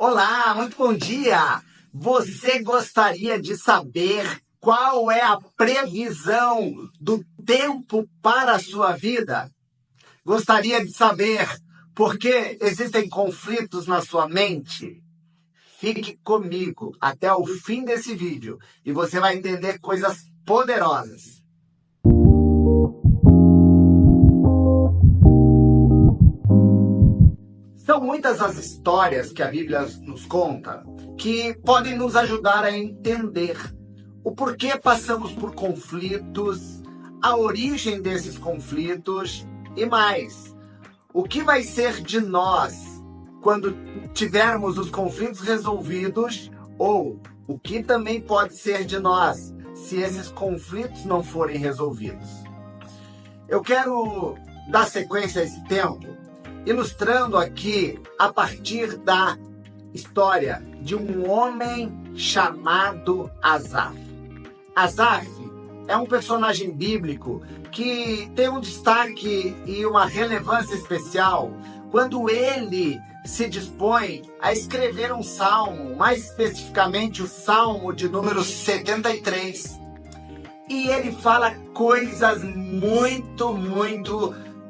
Olá, muito bom dia! Você gostaria de saber qual é a previsão do tempo para a sua vida? Gostaria de saber por que existem conflitos na sua mente? Fique comigo até o fim desse vídeo e você vai entender coisas poderosas. São muitas as histórias que a Bíblia nos conta que podem nos ajudar a entender o porquê passamos por conflitos, a origem desses conflitos e mais, o que vai ser de nós quando tivermos os conflitos resolvidos ou o que também pode ser de nós se esses conflitos não forem resolvidos. Eu quero dar sequência a esse tempo ilustrando aqui a partir da história de um homem chamado Asaf. Asaf é um personagem bíblico que tem um destaque e uma relevância especial quando ele se dispõe a escrever um salmo, mais especificamente o salmo de número 73. E ele fala coisas muito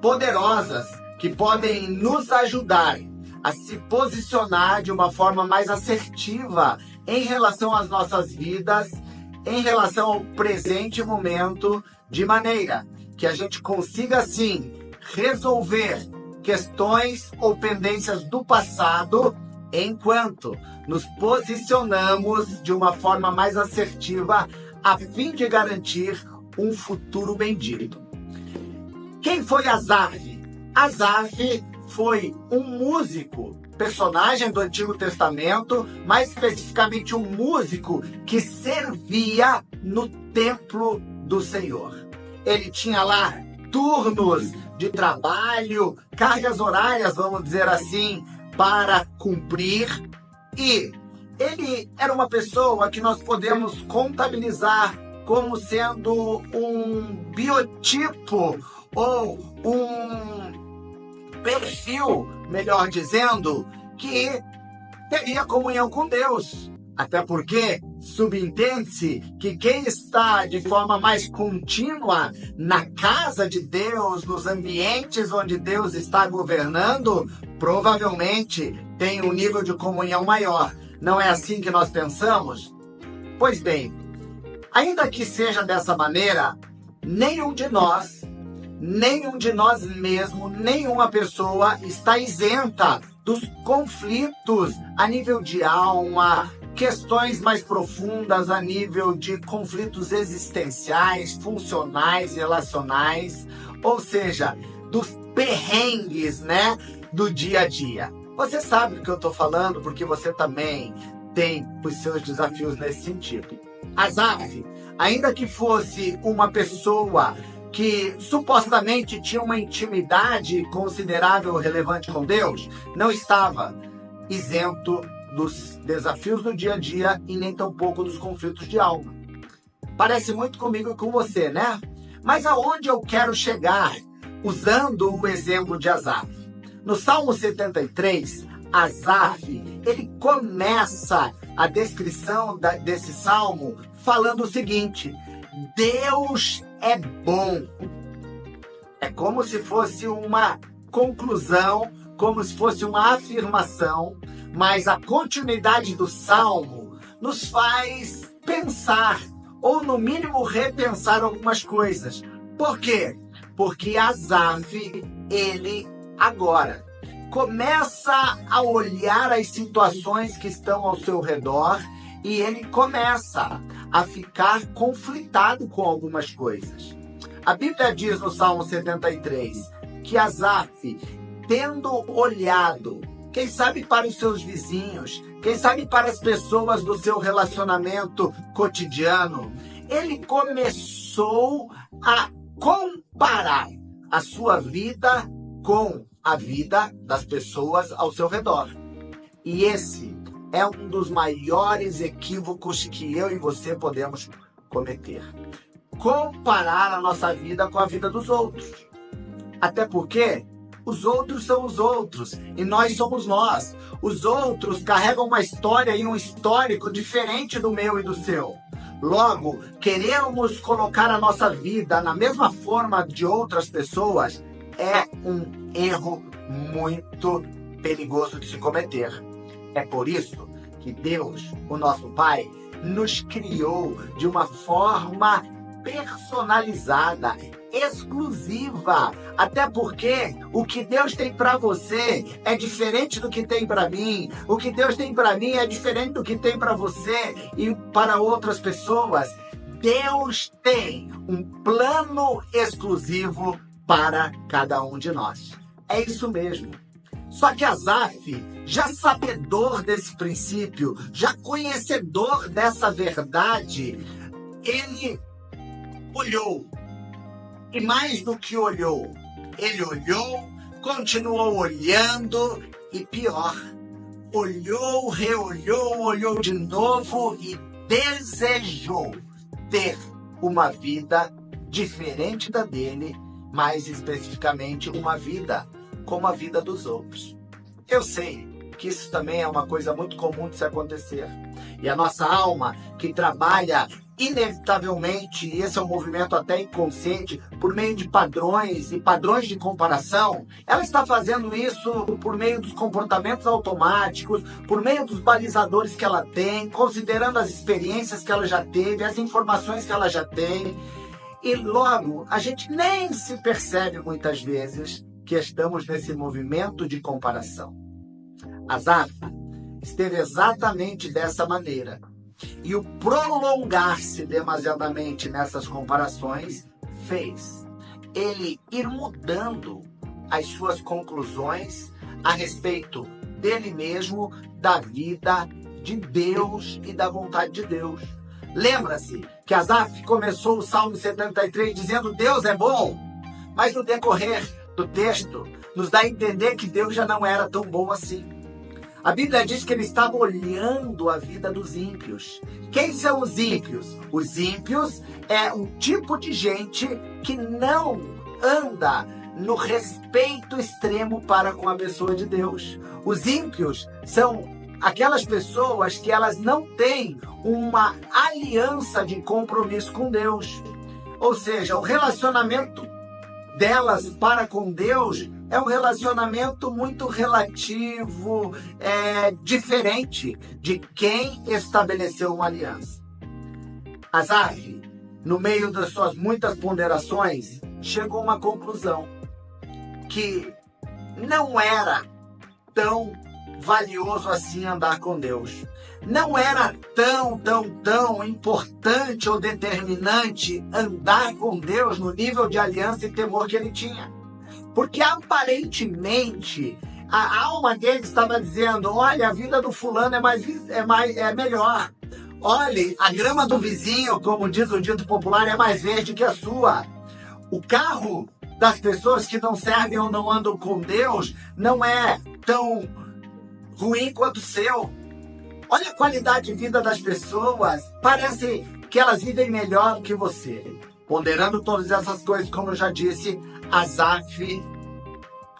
poderosas que podem nos ajudar a se posicionar de uma forma mais assertiva em relação às nossas vidas, em relação ao presente momento, de maneira que a gente consiga, sim, resolver questões ou pendências do passado, enquanto nos posicionamos de uma forma mais assertiva a fim de garantir um futuro bendito. Quem foi Asaf? Asaf foi um músico, personagem do Antigo Testamento, mais especificamente um músico que servia no templo do Senhor. Ele tinha lá turnos de trabalho, cargas horárias, vamos dizer assim, para cumprir. E ele era uma pessoa que nós podemos contabilizar como sendo um biotipo ou um perfil, melhor dizendo, que teria comunhão com Deus. Até porque subentende-se que quem está de forma mais contínua na casa de Deus, nos ambientes onde Deus está governando, provavelmente tem um nível de comunhão maior. Não é assim que nós pensamos? Pois bem, ainda que seja dessa maneira, nenhum de nós mesmos, nenhuma pessoa está isenta dos conflitos a nível de alma, questões mais profundas a nível de conflitos existenciais, funcionais, relacionais, ou seja, dos perrengues, do dia a dia. Você sabe do que eu estou falando porque você também tem os seus desafios nesse sentido. Asaf, ainda que fosse uma pessoa que supostamente tinha uma intimidade considerável e relevante com Deus, não estava isento dos desafios do dia a dia e nem tampouco dos conflitos de alma. Parece muito comigo e com você, né? Mas aonde eu quero chegar usando o exemplo de Asaf? No Salmo 73, Asaf, ele começa a descrição desse salmo falando o seguinte: Deus é bom. É como se fosse uma conclusão, como se fosse uma afirmação, mas a continuidade do salmo nos faz pensar, ou no mínimo repensar algumas coisas. Por quê? Porque Asaf, ele agora começa a olhar as situações que estão ao seu redor e ele começa a ficar conflitado com algumas coisas. A Bíblia diz no Salmo 73 que Asaf, tendo olhado, quem sabe para os seus vizinhos, quem sabe para as pessoas do seu relacionamento cotidiano, ele começou a comparar a sua vida com a vida das pessoas ao seu redor. E esse é um dos maiores equívocos que eu e você podemos cometer. Comparar a nossa vida com a vida dos outros. Até porque Os outros são os outros e nós somos nós. Os outros carregam uma história e um histórico diferente do meu e do seu. Logo, queremos colocar a nossa vida na mesma forma de outras pessoas é um erro muito perigoso de se cometer. É por isso que Deus, o nosso Pai, nos criou de uma forma personalizada, exclusiva. Até porque o que Deus tem para você é diferente do que tem para mim. O que Deus tem para mim é diferente do que tem para você e para outras pessoas. Deus tem um plano exclusivo para cada um de nós. É isso mesmo. Só que Asaf, já sabedor desse princípio, já conhecedor dessa verdade, ele olhou. E mais do que olhou, ele olhou, continuou olhando e pior, olhou, reolhou, olhou de novo e desejou ter uma vida diferente da dele, mais especificamente uma vida como a vida dos outros. Eu sei que isso também é uma coisa muito comum de se acontecer. E a nossa alma, que trabalha inevitavelmente, e esse é um movimento até inconsciente, por meio de padrões e padrões de comparação, ela está fazendo isso por meio dos comportamentos automáticos, por meio dos balizadores que ela tem, considerando as experiências que ela já teve, as informações que ela já tem. E logo, a gente nem se percebe muitas vezes que estamos nesse movimento de comparação. Asaf esteve exatamente dessa maneira. E o prolongar-se demasiadamente nessas comparações fez ele ir mudando as suas conclusões a respeito dele mesmo, da vida, de Deus e da vontade de Deus. Lembra-se que Asaf começou o Salmo 73 dizendo: Deus é bom, mas no decorrer do texto nos dá a entender que Deus já não era tão bom assim. A Bíblia diz que ele estava olhando a vida dos ímpios. Quem são os ímpios? Os ímpios é um tipo de gente que não anda no respeito extremo para com a pessoa de Deus. Os ímpios são aquelas pessoas que elas não têm uma aliança de compromisso com Deus. Ou seja, o relacionamento delas para com Deus é um relacionamento muito relativo, diferente de quem estabeleceu uma aliança. Asaf, no meio das suas muitas ponderações, chegou a uma conclusão que não era tão valioso assim andar com Deus. Não era tão importante ou determinante andar com Deus no nível de aliança e temor que ele tinha. Porque aparentemente a alma dele estava dizendo: olha, a vida do fulano é melhor. Olhe, a grama do vizinho, como diz o dito popular, é mais verde que a sua. O carro das pessoas que não servem ou não andam com Deus não é tão ruim quanto o seu. Olha a qualidade de vida das pessoas. Parece que elas vivem melhor que você. Ponderando todas essas coisas, como eu já disse, Asaf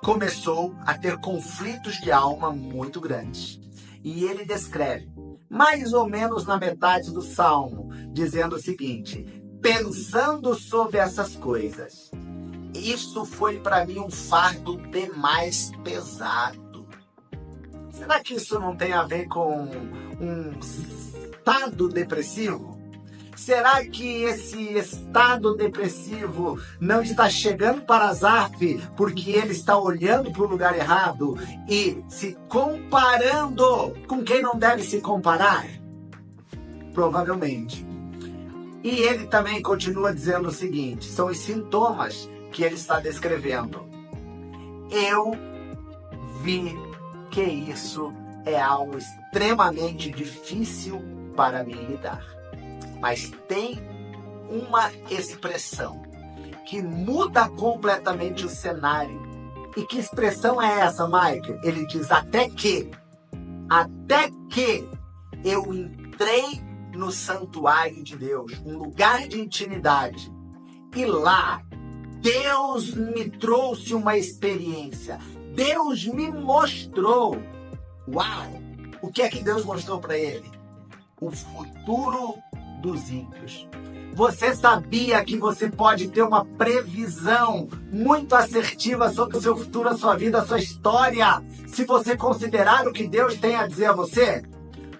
começou a ter conflitos de alma muito grandes. E ele descreve, mais ou menos na metade do Salmo, dizendo o seguinte: pensando sobre essas coisas, isso foi para mim um fardo demais pesado. Será que isso não tem a ver com um estado depressivo? Será que esse estado depressivo não está chegando para Asaf porque ele está olhando para o lugar errado e se comparando com quem não deve se comparar? Provavelmente. E ele também continua dizendo o seguinte, são os sintomas que ele está descrevendo. Eu vi que isso é algo extremamente difícil para mim lidar. Mas tem uma expressão que muda completamente o cenário. E que expressão é essa, Mike? Ele diz, até que eu entrei no santuário de Deus, um lugar de intimidade. E lá Deus me trouxe uma experiência. Deus me mostrou. Uau! O que é que Deus mostrou para ele? O futuro dos ímpios. Você sabia que você pode ter uma previsão muito assertiva sobre o seu futuro, a sua vida, a sua história, se você considerar o que Deus tem a dizer a você?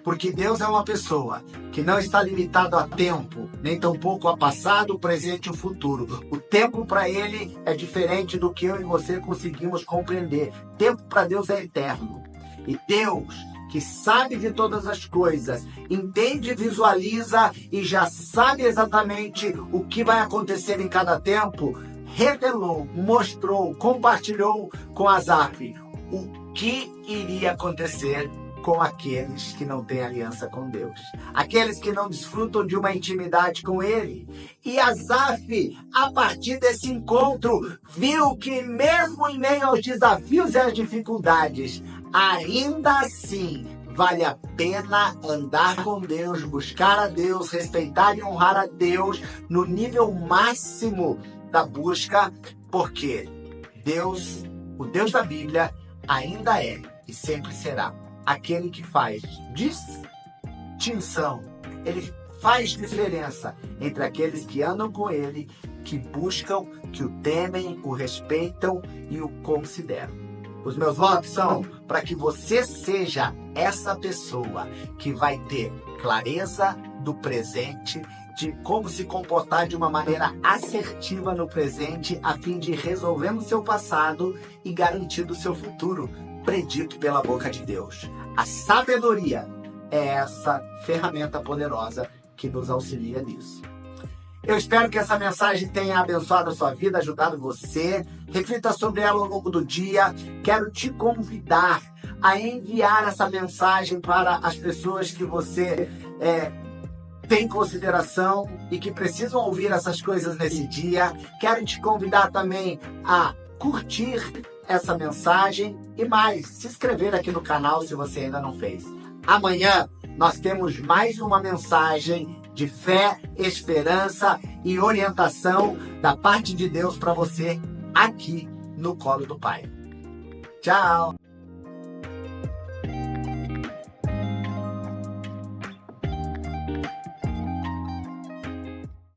Porque Deus é uma pessoa que não está limitado a tempo, nem tampouco a passado, o presente e o futuro. O tempo para Ele é diferente do que eu e você conseguimos compreender. Tempo para Deus é eterno. E Deus, que sabe de todas as coisas, entende, visualiza e já sabe exatamente o que vai acontecer em cada tempo, revelou, mostrou, compartilhou com Asaf o que iria acontecer com aqueles que não têm aliança com Deus, aqueles que não desfrutam de uma intimidade com Ele. E Asaf, a partir desse encontro, viu que mesmo em meio aos desafios e às dificuldades, ainda assim vale a pena andar com Deus, buscar a Deus, respeitar e honrar a Deus no nível máximo da busca, porque Deus, o Deus da Bíblia, ainda é e sempre será aquele que faz distinção, ele faz diferença entre aqueles que andam com ele, que buscam, que o temem, o respeitam e o consideram. Os meus votos são para que você seja essa pessoa que vai ter clareza do presente, de como se comportar de uma maneira assertiva no presente, a fim de resolver no seu passado e garantir o seu futuro, predito pela boca de Deus. A sabedoria é essa ferramenta poderosa que nos auxilia nisso. Eu espero que essa mensagem tenha abençoado a sua vida, ajudado você. Reflita sobre ela ao longo do dia. Quero te convidar a enviar essa mensagem para as pessoas que você tem em consideração e que precisam ouvir essas coisas nesse dia. Quero te convidar também a curtir essa mensagem e mais, se inscrever aqui no canal se você ainda não fez. Amanhã nós temos mais uma mensagem de fé, esperança e orientação da parte de Deus para você aqui no Colo do Pai. Tchau!